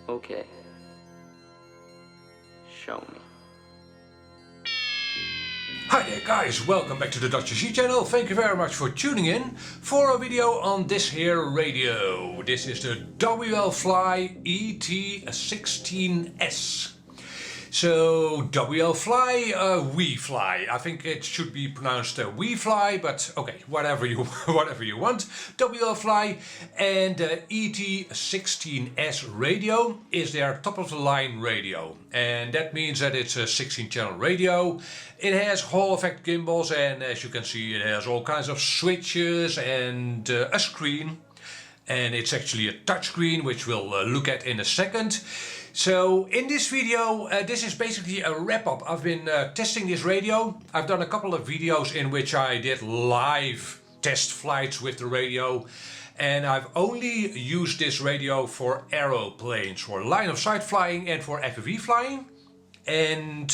Okay. Show me. Hi there guys, welcome back to the Dr. C channel. Thank you very much for tuning in for a video on this here radio. This is the Wfly ET16S. So Wfly, Wfly. I think it should be pronounced Wfly, but okay, whatever you want. Wfly and ET16S radio is their top of the line radio, and that means that it's a 16 channel radio. It has Hall effect gimbals, and as you can see, it has all kinds of switches and a screen. And it's actually a touchscreen, which we'll look at in a second. So in this video, this is basically a wrap-up. I've been testing this radio. I've done a couple of videos in which I did live test flights with the radio. And I've only used this radio for aeroplanes, for line of sight flying and for FPV flying. And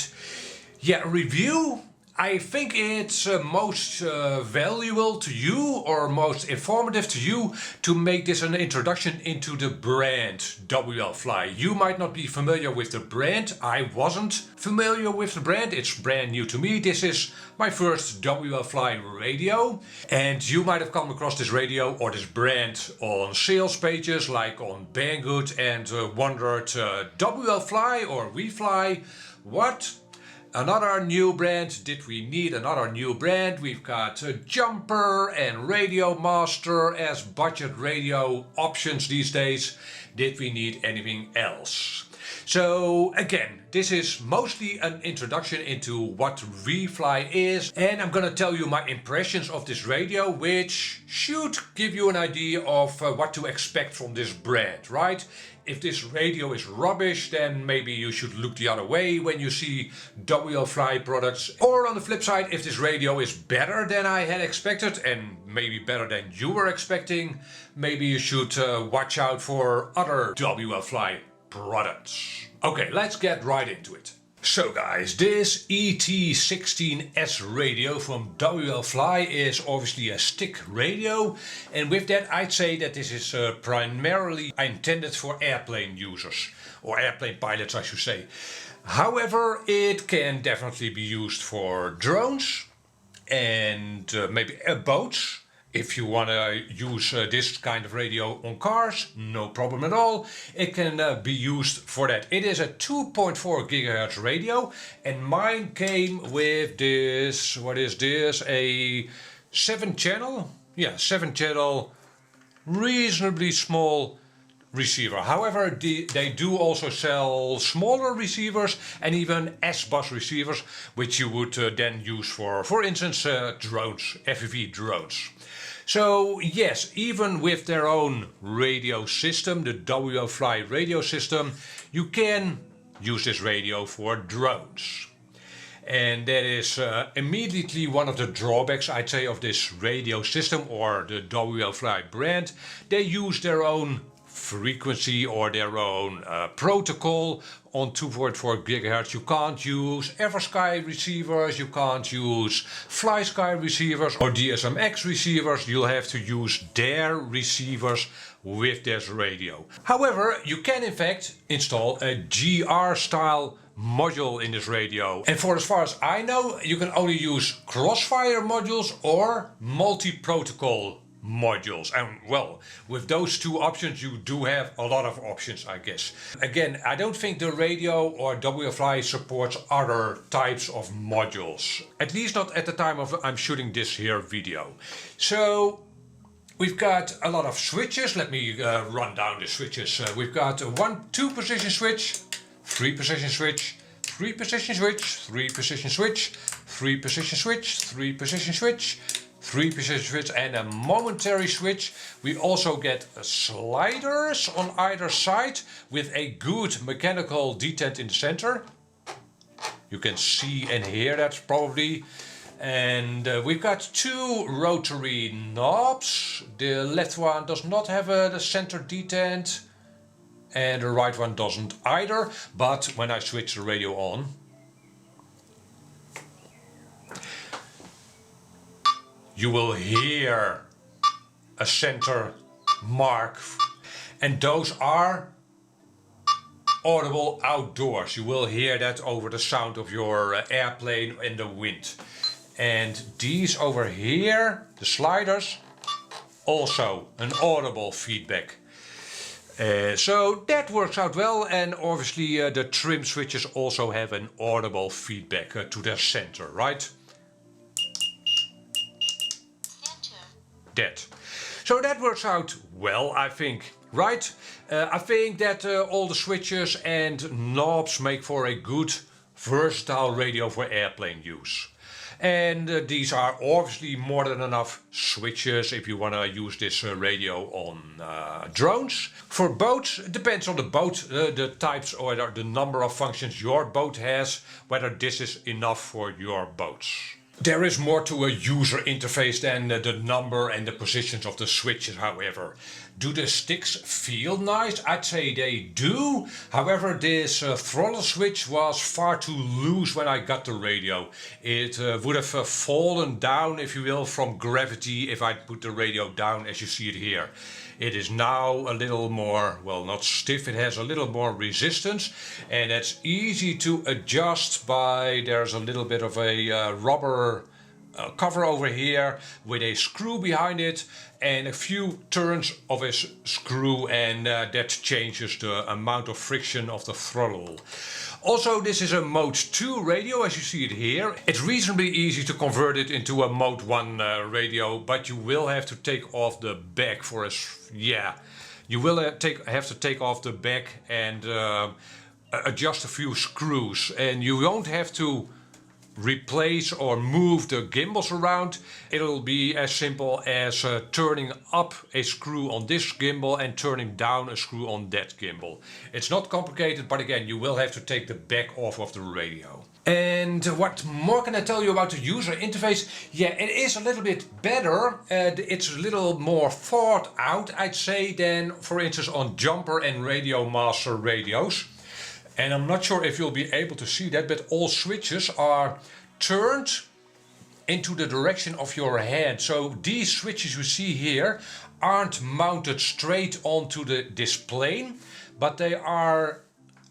yeah, review. I think it's most valuable to you, or most informative to you, to make this an introduction into the brand Wfly. You might not be familiar with the brand. I wasn't familiar with the brand. It's brand new to me. This is my first Wfly radio, and you might have come across this radio or this brand on sales pages like on Banggood and wondered, Wfly or Wfly, what? Another new brand. Did we need another new brand? We've got Jumper and Radio Master as budget radio options these days. Did we need anything else? So again, this is mostly an introduction into what Wfly is, and I'm gonna tell you my impressions of this radio, which should give you an idea of what to expect from this brand, right? If this radio is rubbish, then maybe you should look the other way when you see Wfly products. Or on the flip side, if this radio is better than I had expected, and maybe better than you were expecting, maybe you should watch out for other Wfly products. Okay, let's get right into it. So guys, this ET16S radio from Wfly is obviously a stick radio, and with that I'd say that this is primarily intended for airplane users, or airplane pilots I should say. However, it can definitely be used for drones and maybe boats. If you want to use this kind of radio on cars, no problem at all. It can be used for that. It is a 2.4 GHz radio, and mine came with this, what is this, a 7 channel? Yeah, 7 channel, reasonably small receiver. However, they do also sell smaller receivers and even S-bus receivers, which you would then use for instance, drones, FPV drones. So yes, even with their own radio system, the Wfly radio system, you can use this radio for drones. And that is immediately one of the drawbacks, I'd say, of this radio system or the Wfly brand. They use their own frequency or their own protocol on 2.4 GHz. You can't use Eversky receivers, you can't use FlySky receivers or DSMX receivers. You'll have to use their receivers with this radio. However, you can in fact install a GR style module in this radio, and for as far as I know, you can only use crossfire modules or multi-protocol modules, and well, with those two options you do have a lot of options, I guess. Again, I don't think the radio or Wfly supports other types of modules, at least not at the time of I'm shooting this here video. So we've got a lot of switches. Let me run down the switches. We've got a 1-2 position switch, 3 position switch, 3 position switch, 3 position switch, 3 position switch, 3 position switch, 3 position switch, and a momentary switch. We also get sliders on either side with a good mechanical detent in the center. You can see and hear that probably. And we've got 2 rotary knobs. The left one does not have a center detent, and the right one doesn't either. But when I switch the radio on, you will hear a center mark, and those are audible outdoors. You will hear that over the sound of your airplane and the wind. And these over here, the sliders, also an audible feedback. So that works out well, and obviously the trim switches also have an audible feedback to their center, right? That. So that works out well, I think, right? I think that all the switches and knobs make for a good, versatile radio for airplane use. And these are obviously more than enough switches if you want to use this radio on drones. For boats, it depends on the boat, the types or the number of functions your boat has, whether this is enough for your boats. There is more to a user interface than the number and the positions of the switches, however. Do the sticks feel nice? I'd say they do. However, this throttle switch was far too loose when I got the radio. It would have fallen down, if you will, from gravity if I put the radio down as you see it here. It is now a little more, well, not stiff, it has a little more resistance, and it's easy to adjust by, there's a little bit of a rubber cover over here with a screw behind it and a few turns of a screw, and that changes the amount of friction of the throttle. Also, this is a Mode 2 radio, as you see it here. It's reasonably easy to convert it into a Mode 1 radio, but you will have to take off the back for a... Yeah, you will have to take off the back and adjust a few screws. And you won't have to replace or move the gimbals around. It'll be as simple as turning up a screw on this gimbal and turning down a screw on that gimbal. It's not complicated, but again, you will have to take the back off of the radio. And what more can I tell you about the user interface? Yeah, it is a little bit better. It's a little more thought out, I'd say, than, for instance, on Jumper and Radio Master radios. And I'm not sure if you'll be able to see that, but all switches are turned into the direction of your hand. So these switches you see here aren't mounted straight onto this plane, but they are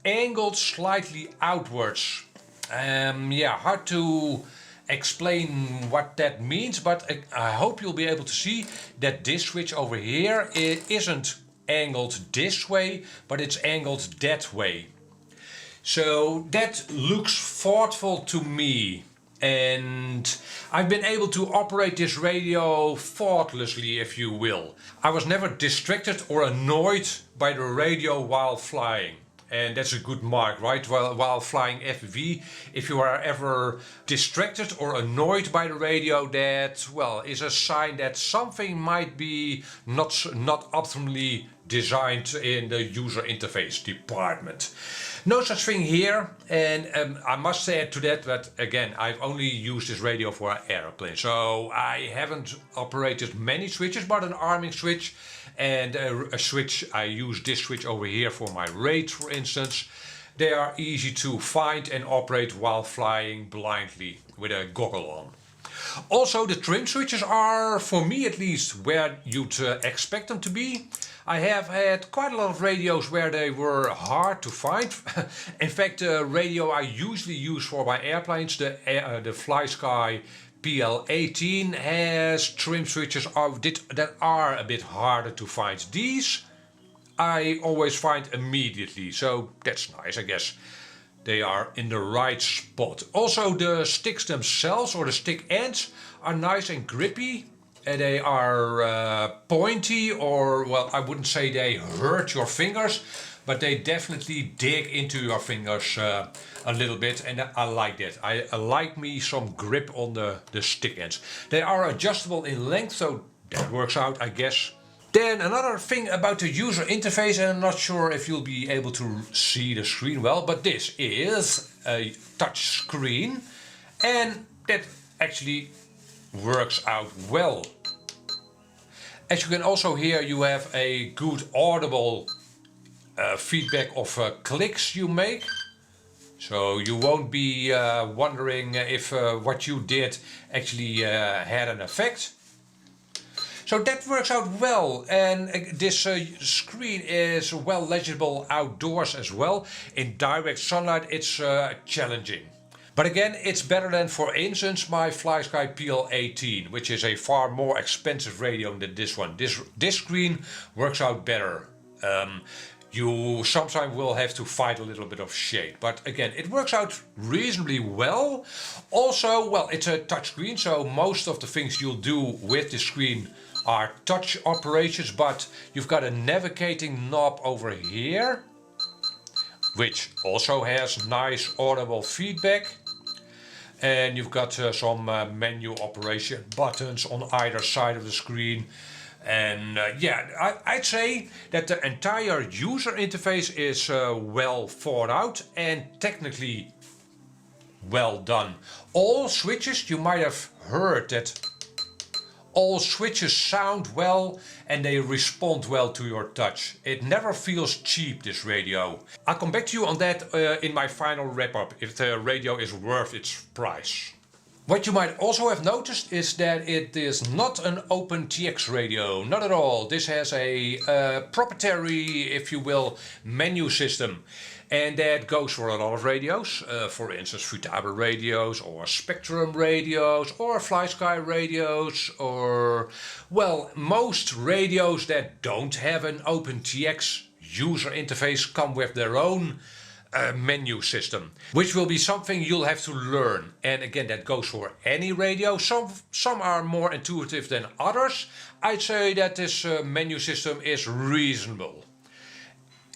angled slightly outwards. Yeah, hard to explain what that means, but I hope you'll be able to see that this switch over here isn't angled this way, but it's angled that way. So that looks thoughtful to me, and I've been able to operate this radio thoughtlessly, if you will. I was never distracted or annoyed by the radio while flying. And that's a good mark, right? While flying FPV, if you are ever distracted or annoyed by the radio, that, well, is a sign that something might be not optimally designed in the user interface department. No such thing here, and I must say to that, but again, I've only used this radio for an airplane, so I haven't operated many switches, but an arming switch and a switch. I use this switch over here for my raid, for instance. They are easy to find and operate while flying blindly with a goggle on. Also, the trim switches are, for me at least, where you'd expect them to be. I have had quite a lot of radios where they were hard to find. In fact, the radio I usually use for my airplanes, the FlySky PL18, has trim switches that are a bit harder to find. These I always find immediately, so that's nice, I guess. They are in the right spot. Also, the sticks themselves, or the stick ends, are nice and grippy. They are pointy, or, well, I wouldn't say they hurt your fingers, but they definitely dig into your fingers a little bit, and I like that. I like me some grip on the stick ends. They are adjustable in length, so that works out, I guess. Then another thing about the user interface, and I'm not sure if you'll be able to see the screen well, but this is a touch screen, and that actually works out well. As you can also hear, you have a good audible feedback of clicks you make. So you won't be wondering if what you did actually had an effect. So that works out well, and this screen is well legible outdoors as well. In direct sunlight it's challenging. But again, it's better than, for instance, my FlySky PL18, which is a far more expensive radio than this one. This screen works out better. You sometimes will have to fight a little bit of shade, but again, it works out reasonably well. Also, well, it's a touch screen, so most of the things you'll do with the screen are touch operations, but you've got a navigating knob over here, which also has nice audible feedback. And you've got some menu operation buttons on either side of the screen. And yeah, I'd say that the entire user interface is well thought out and technically well done. All switches, you might have heard that all switches sound well and they respond well to your touch. It never feels cheap, this radio. I'll come back to you on that in my final wrap up, if the radio is worth its price. What you might also have noticed is that it is not an OpenTX radio, not at all. This has a proprietary, if you will, menu system. And that goes for a lot of radios, for instance Futaba radios or Spectrum radios or FlySky radios, or well, most radios that don't have an OpenTX user interface come with their own menu system, which will be something you'll have to learn. And again, that goes for any radio. Some are more intuitive than others. I'd say that this menu system is reasonable.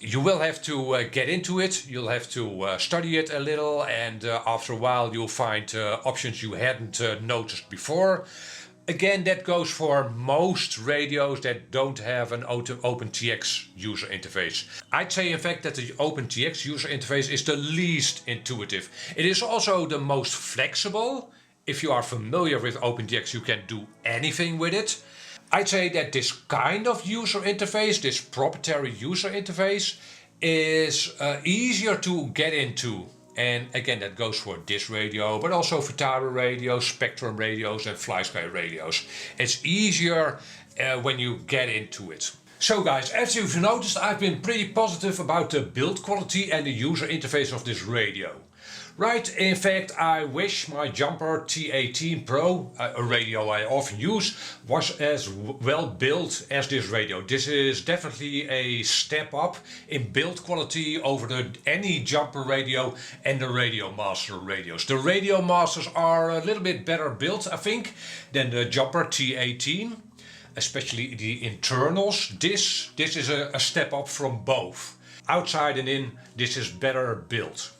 You will have to get into it, you'll have to study it a little, and after a while you'll find options you hadn't noticed before. Again, that goes for most radios that don't have an OpenTX user interface. I'd say in fact that the OpenTX user interface is the least intuitive. It is also the most flexible. If you are familiar with OpenTX, you can do anything with it. I'd say that this kind of user interface, this proprietary user interface, is easier to get into. And again, that goes for this radio, but also Futaba radios, Spectrum radios and FlySky radios. It's easier when you get into it. So guys, as you've noticed, I've been pretty positive about the build quality and the user interface of this radio. Right, in fact, I wish my Jumper T18 Pro, a radio I often use, was as well built as this radio. This is definitely a step up in build quality over any Jumper radio and the Radio Master radios. The Radio Masters are a little bit better built, I think, than the Jumper T18, especially the internals. This is a step up from both. Outside and in, this is better built.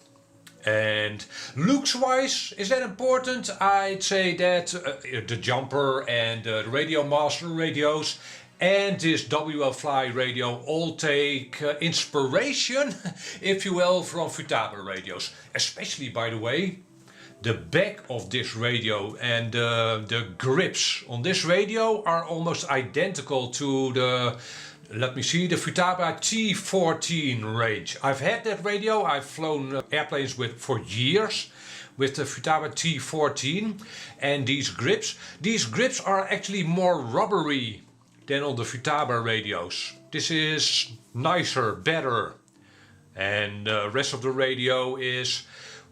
And looks wise, is that important? I'd say that the Jumper and the Radio Master radios and this Wfly radio all take inspiration, if you will, from Futaba radios. Especially, by the way, the back of this radio and the grips on this radio are almost identical to the, let me see, the Futaba T14 range. I've had that radio, I've flown airplanes with for years with the Futaba T14, and these grips are actually more rubbery than on the Futaba radios. This is nicer, better, and the rest of the radio is,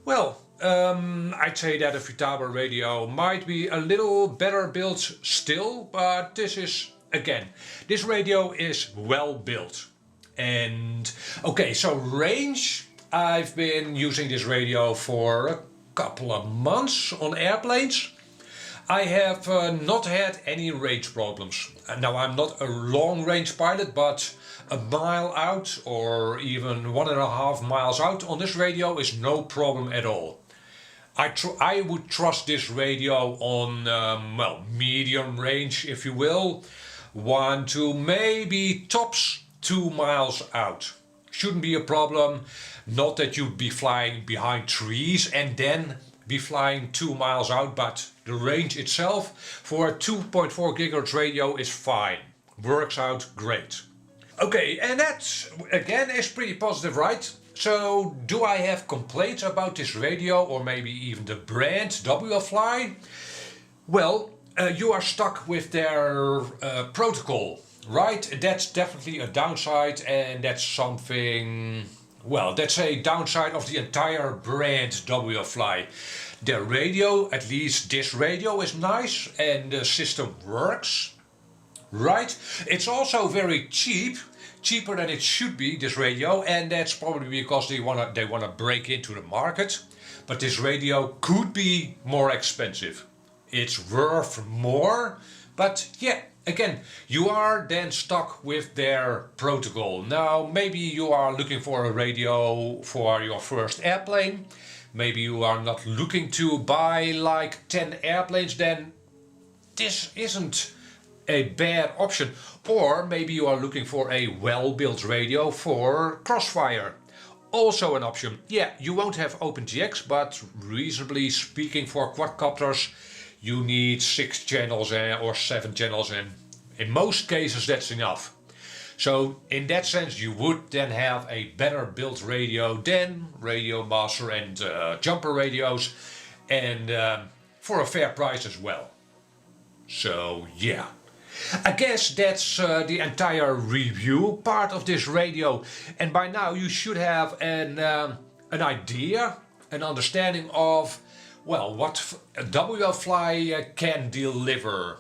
well, I'd say that a Futaba radio might be a little better built still, but this is, again, this radio is well built. And okay, so range, I've been using this radio for a couple of months on airplanes. I have not had any range problems. Now, I'm not a long range pilot, but a mile out or even 1.5 miles out on this radio is no problem at all. I would trust this radio on, well, medium range, if you will. 1 to maybe tops 2 miles out. Shouldn't be a problem. Not that you'd be flying behind trees and then be flying 2 miles out, but the range itself for a 2.4 gigahertz radio is fine. Works out great. Okay, and that again is pretty positive, right? So, do I have complaints about this radio or maybe even the brand Wfly? Well, you are stuck with their protocol, right? That's definitely a downside, and that's something, well, that's a downside of the entire brand Wfly. Their radio, at least this radio, is nice and the system works, right? It's also very cheap, cheaper than it should be, this radio, and that's probably because they wanna break into the market. But this radio could be more expensive. It's worth more, but yeah, again, you are then stuck with their protocol. Now, maybe you are looking for a radio for your first airplane. Maybe you are not looking to buy like 10 airplanes, then this isn't a bad option. Or maybe you are looking for a well-built radio for crossfire. Also an option. Yeah, you won't have OpenGX, but reasonably speaking, for quadcopters you need 6 channels or 7 channels, and in most cases that's enough. So in that sense you would then have a better built radio than Radio Master and jumper radios, and for a fair price as well. So yeah. I guess that's the entire review part of this radio, and by now you should have an idea, an understanding of, well, what Wfly can deliver.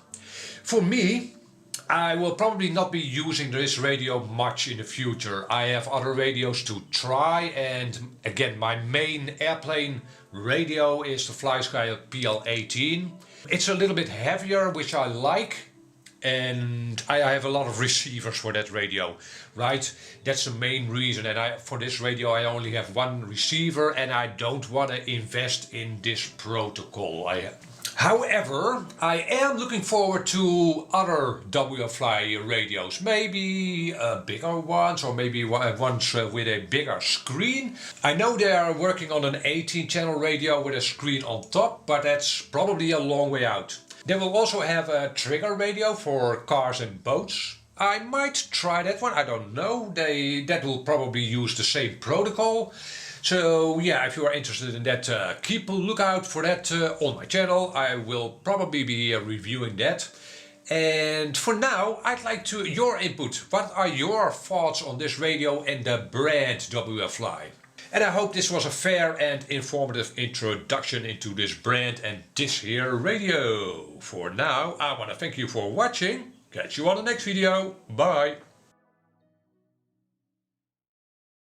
For me, I will probably not be using this radio much in the future. I have other radios to try, and again, my main airplane radio is the FlySky PL18. It's a little bit heavier, which I like. And I have a lot of receivers for that radio, right? That's the main reason. And for this radio I only have one receiver, and I don't want to invest in this protocol. However, I am looking forward to other Wfly radios, maybe bigger ones, or maybe ones with a bigger screen. I know they are working on an 18-channel radio with a screen on top, but that's probably a long way out. They will also have a trigger radio for cars and boats. I might try that one, I don't know. That will probably use the same protocol. So yeah, if you are interested in that, keep a lookout for that on my channel. I will probably be reviewing that. And for now, I'd like your input. What are your thoughts on this radio and the brand Wfly? And I hope this was a fair and informative introduction into this brand and this here radio. For now, I want to thank you for watching. Catch you on the next video. Bye.